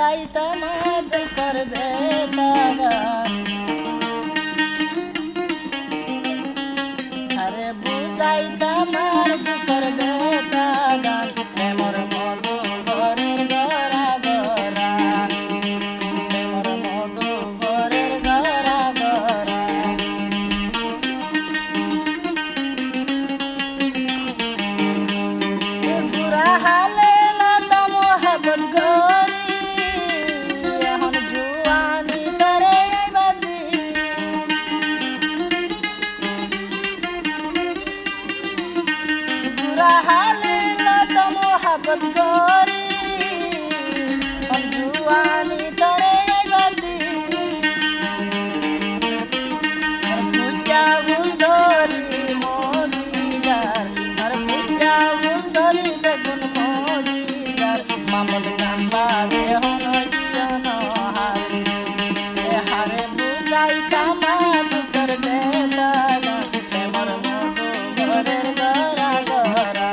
বুঝাইতাম আদর করবে তারা আরে বুঝাইতাম আদর করবে তারা এমর মধু ঘরের গড়া গড়া এমর মধু ঘরের গড়া গড়া বুড়া হালে লতা মোহাবত গরি এখন জুয়ানি করে বাদি বুড়া হালে লতা মোহাবত গরি এখন জুয়ানি করে বাদি পূজা বুন্দরি মদিদার আর পূজা বুন্দরি বেগুন মদিদার মামল কান্দা দেহন জীবন হারে হারে বুঝাইতাম দুঃখের বেদনা এমর মধু ঘরের গড়া গড়া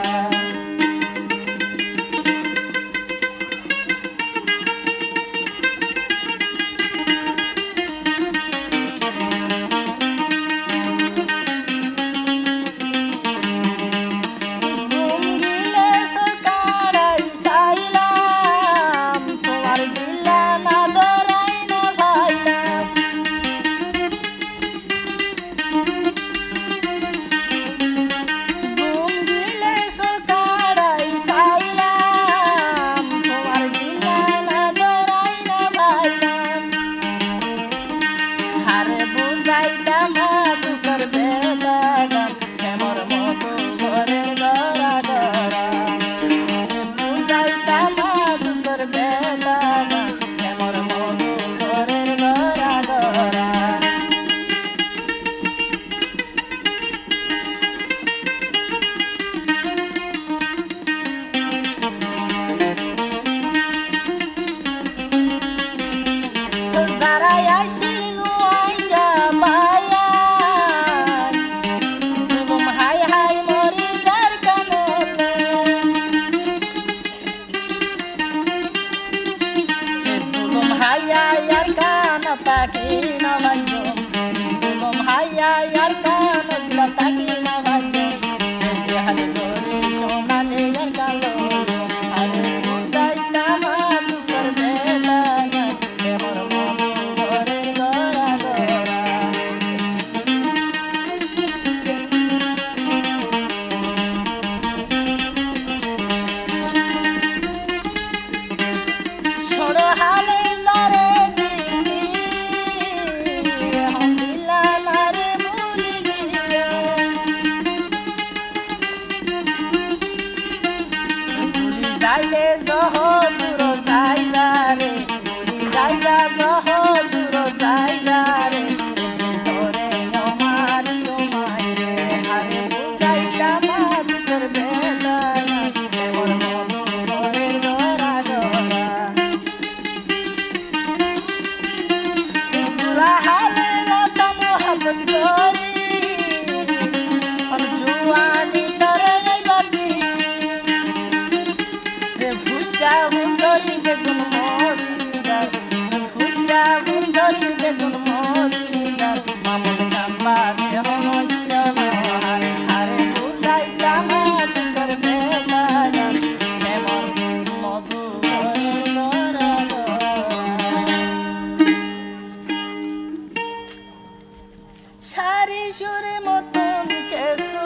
যাইলে জহ দূর যাইবা রে যাইবা জহ দূর যাইবা রে তোরে আমারি মাইরে আরে বুঝাইতাম দুঃখের বেদনা এমর মধু ঘরের গড়া গড়া বুড়া হালে লতা মোহাবত গরি আর জুয়ানি তরে বাদি পূজা বুন্দরি বেগুন মদিদার পূজা বুন্দরি বেগুন মদিদার মামল কান্দা দেহন জীবন হারে হারে বুঝাইতাম দুঃখের বেদনা এমন মধু ঘরের গড়া গড়া সারি সুরে মতন কেসু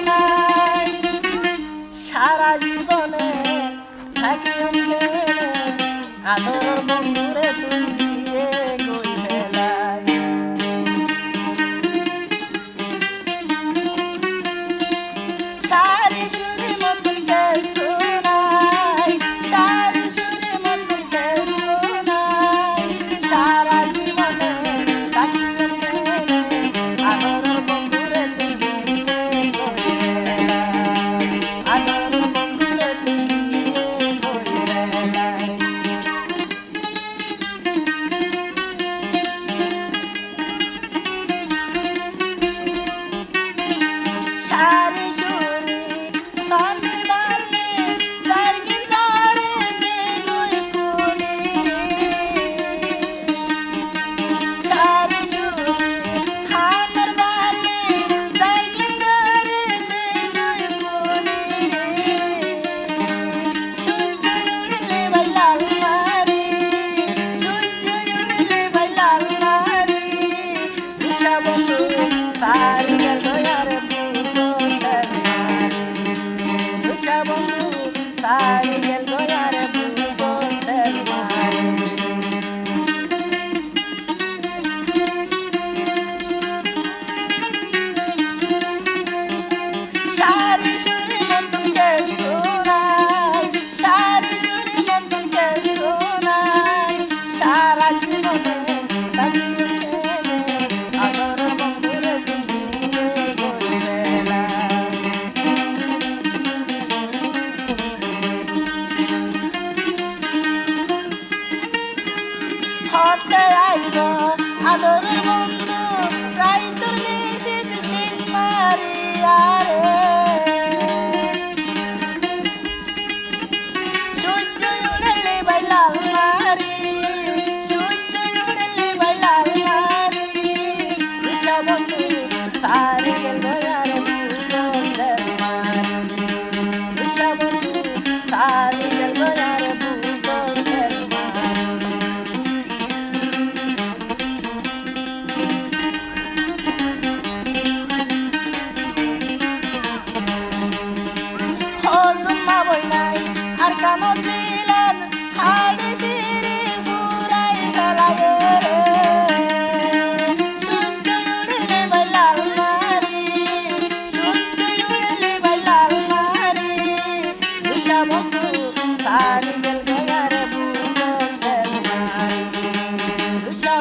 নাই সারা জীবনে আদর বন্ধুরে তুই দিয়ে গই মেলায় সারি সুরে মতন কেসু নাই সারি সুরে মতন কেসু নাই সারা জীবনে আদর বন্ধুরে তুই দিয়ে গই মেলায় আদর বন্ধুরে তুই দিয়ে গই মেলায়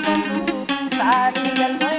বন্ধু সারি গেল